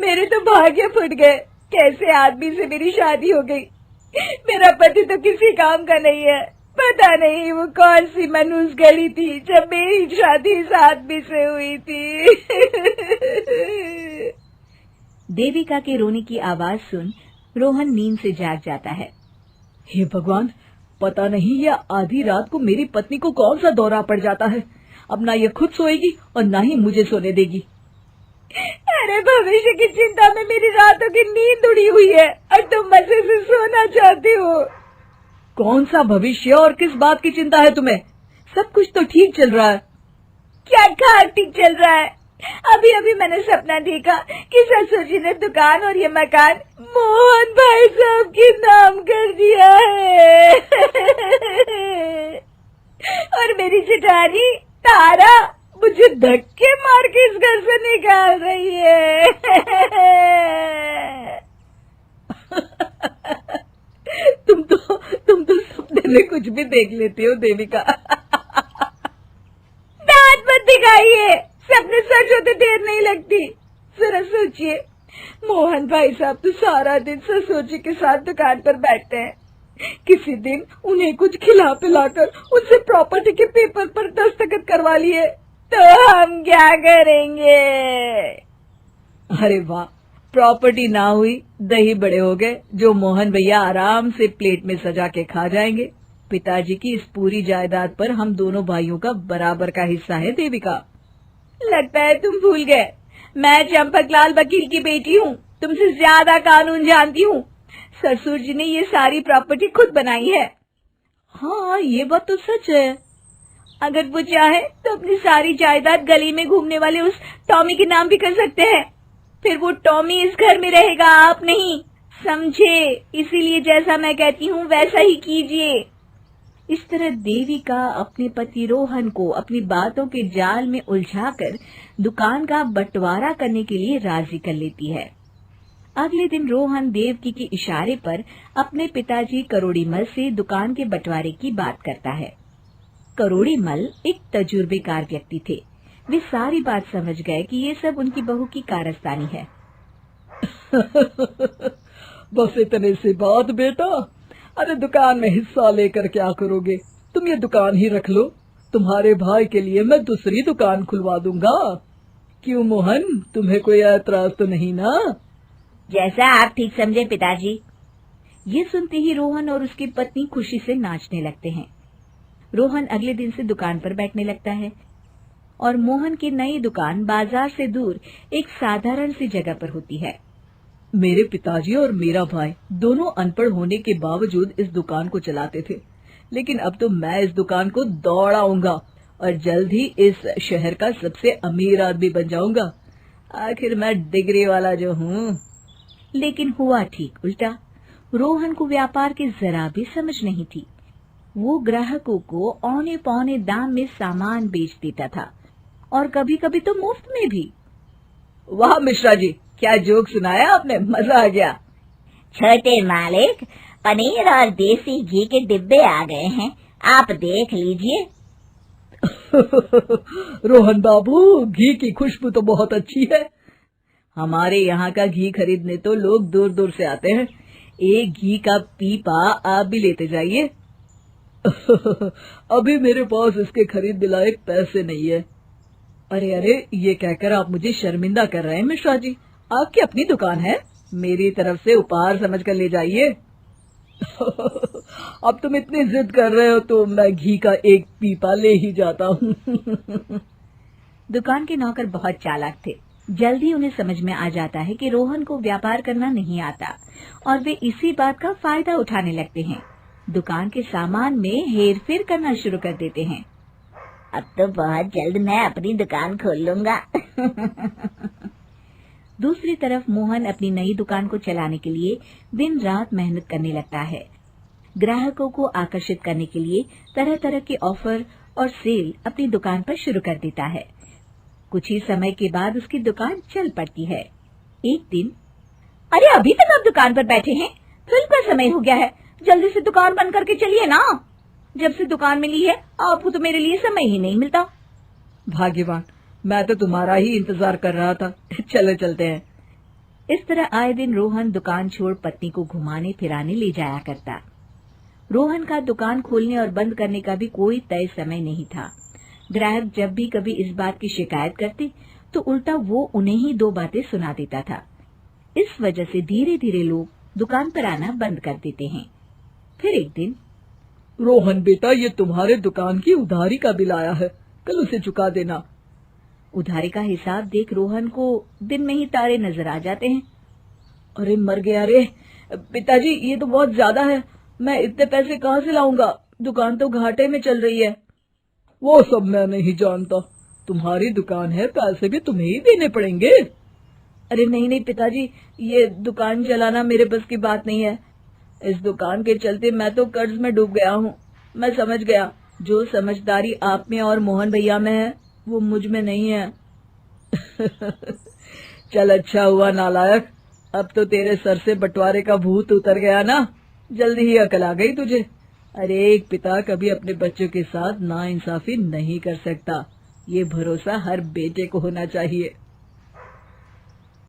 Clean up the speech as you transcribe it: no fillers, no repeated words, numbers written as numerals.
मेरे तो भाग्य फुट गए। कैसे आदमी से मेरी शादी हो गई। मेरा पति तो किसी काम का नहीं है। पता नहीं वो कौन सी मनहूस घड़ी थी जब मेरी शादी इस आदमी से हुई थी। देविका के रोने की आवाज सुन रोहन नींद से जाग जाता है। हे भगवान, पता नहीं यह आधी रात को मेरी पत्नी को कौन सा दौरा पड़ जाता है। अब ना ये खुद सोएगी और ना ही मुझे सोने देगी। अरे भविष्य की चिंता में मेरी रातों की नींद उड़ी हुई है और तुम मजे से सोना चाहती हो। कौन सा भविष्य और किस बात की चिंता है तुम्हें? सब कुछ तो ठीक चल रहा है। क्या ठीक चल रहा है? अभी अभी मैंने सपना देखा कि ससुर जी ने दुकान और ये मकान मोहन भाई साहब के नाम कर दिया है। और मेरी जेठानी तारा मुझे धक्के मार के इस घर से निकाल रही है। तुम तो सपने में कुछ भी देख लेती हो देविका। दांत मत दिखाइए, सपने सच होते देर नहीं लगती। जरा सोचिए, मोहन भाई साहब तो सारा दिन ससुर जी के साथ दुकान पर बैठते हैं। किसी दिन उन्हें कुछ खिला पिलाकर उनसे प्रॉपर्टी के पेपर पर दस्तखत करवा लिए तो हम क्या करेंगे? अरे वाह, प्रॉपर्टी ना हुई, दही बड़े हो गए जो मोहन भैया आराम से प्लेट में सजा के खा जाएंगे। पिताजी की इस पूरी जायदाद पर हम दोनों भाइयों का बराबर का हिस्सा है देविका। लगता है तुम भूल गए, मैं चंपकलाल वकील की बेटी हूँ, तुमसे ज्यादा कानून जानती हूँ। ससुर जी ने ये सारी प्रॉपर्टी खुद बनाई है। हाँ, ये बात तो सच है। अगर वो चाहे तो अपनी सारी जायदाद गली में घूमने वाले उस टॉमी के नाम भी कर सकते हैं। फिर वो टॉमी इस घर में रहेगा, आप नहीं, समझे? इसीलिए जैसा मैं कहती हूँ वैसा ही कीजिए। इस तरह देविका अपने पति रोहन को अपनी बातों के जाल में उलझाकर दुकान का बंटवारा करने के लिए राजी कर लेती है। अगले दिन रोहन देवकी के इशारे पर अपने पिताजी करोड़ीमल से दुकान के बंटवारे की बात करता है। करोड़ीमल एक तजुर्बेकार व्यक्ति थे। वे सारी बात समझ गए कि ये सब उनकी बहू की कारस्तानी है। बस इतने से बात बेटा। अरे दुकान में हिस्सा लेकर क्या करोगे? तुम ये दुकान ही रख लो, तुम्हारे भाई के लिए मैं दूसरी दुकान खुलवा दूंगा। क्यों मोहन, तुम्हें कोई ऐतराज तो नहीं ना? जैसा आप ठीक समझे पिताजी। ये सुनते ही रोहन और उसकी पत्नी खुशी से नाचने लगते हैं। रोहन अगले दिन से दुकान पर बैठने लगता है और मोहन की नई दुकान बाजार से दूर एक साधारण सी जगह पर होती है। मेरे पिताजी और मेरा भाई दोनों अनपढ़ होने के बावजूद इस दुकान को चलाते थे, लेकिन अब तो मैं इस दुकान को दौड़ाऊंगा और जल्द ही इस शहर का सबसे अमीर आदमी बन जाऊंगा। आखिर मैं डिग्री वाला जो हूँ। लेकिन हुआ ठीक उल्टा। रोहन को व्यापार की जरा भी समझ नहीं थी। वो ग्राहकों को औने पौने दाम में सामान बेच देता था और कभी कभी तो मुफ्त में भी। वाह मिश्रा जी, क्या जोक सुनाया आपने, मजा आ गया। छोटे मालिक, पनीर और देसी घी के डिब्बे आ गए हैं, आप देख लीजिए। रोहन बाबू, घी की खुशबू तो बहुत अच्छी है। हमारे यहाँ का घी खरीदने तो लोग दूर दूर से आते हैं। एक घी का पीपा आप भी लेते जाइए। अभी मेरे पास इसके खरीदने लायक पैसे नहीं है। अरे अरे, ये कहकर आप मुझे शर्मिंदा कर रहे हैं मिश्रा जी। आपकी अपनी दुकान है, मेरी तरफ से उपहार समझकर ले जाइए। अब तुम इतनी जिद कर रहे हो तो मैं घी का एक पीपा ले ही जाता हूँ। दुकान के नौकर बहुत चालाक थे। जल्दी उन्हें समझ में आ जाता है कि रोहन को व्यापार करना नहीं आता और वे इसी बात का फायदा उठाने लगते हैं। दुकान के सामान में हेर फेर करना शुरू कर देते हैं। अब तो बहुत जल्द मैं अपनी दुकान खोल लूंगा। दूसरी तरफ मोहन अपनी नई दुकान को चलाने के लिए दिन रात मेहनत करने लगता है। ग्राहकों को आकर्षित करने के लिए तरह तरह के ऑफर और सेल अपनी दुकान पर शुरू कर देता है। कुछ ही समय के बाद उसकी दुकान चल पड़ती है। एक दिन, अरे अभी तक आप दुकान पर बैठे हैं? फिल्म का समय हो गया है, जल्दी से दुकान बंद करके चलिए ना। जब से दुकान मिली है आपको तो मेरे लिए समय ही नहीं मिलता। भाग्यवान, मैं तो तुम्हारा ही इंतजार कर रहा था। चलो चलते हैं। इस तरह आए दिन रोहन दुकान छोड़ पत्नी को घुमाने फिराने ले जाया करता। रोहन का दुकान खोलने और बंद करने का भी कोई तय समय नहीं था। ग्राहक जब भी कभी इस बात की शिकायत करते तो उल्टा वो उन्हें ही दो बातें सुना देता था। इस वजह से धीरे धीरे लोग दुकान पर आना बंद कर देते हैं। फिर एक दिन, रोहन बेटा, ये तुम्हारे दुकान की उधारी का बिल आया है, कल उसे चुका देना। उधारी का हिसाब देख रोहन को दिन में ही तारे नजर आ जाते हैं। अरे मर गया रे पिताजी, ये तो बहुत ज्यादा है। मैं इतने पैसे कहाँ से लाऊंगा? दुकान तो घाटे में चल रही है। वो सब मैं नहीं जानता, तुम्हारी दुकान है, पैसे भी तुम्हें ही देने पड़ेंगे। अरे नहीं नहीं पिताजी, ये दुकान चलाना मेरे बस की बात नहीं है। इस दुकान के चलते मैं तो कर्ज में डूब गया हूँ। मैं समझ गया, जो समझदारी आप में और मोहन भैया में है वो मुझ में नहीं है। चल अच्छा हुआ नालायक, अब तो तेरे सर से बंटवारे का भूत उतर गया ना, जल्दी ही अकल आ गई तुझे। अरे एक पिता कभी अपने बच्चों के साथ नाइंसाफी नहीं कर सकता, ये भरोसा हर बेटे को होना चाहिए।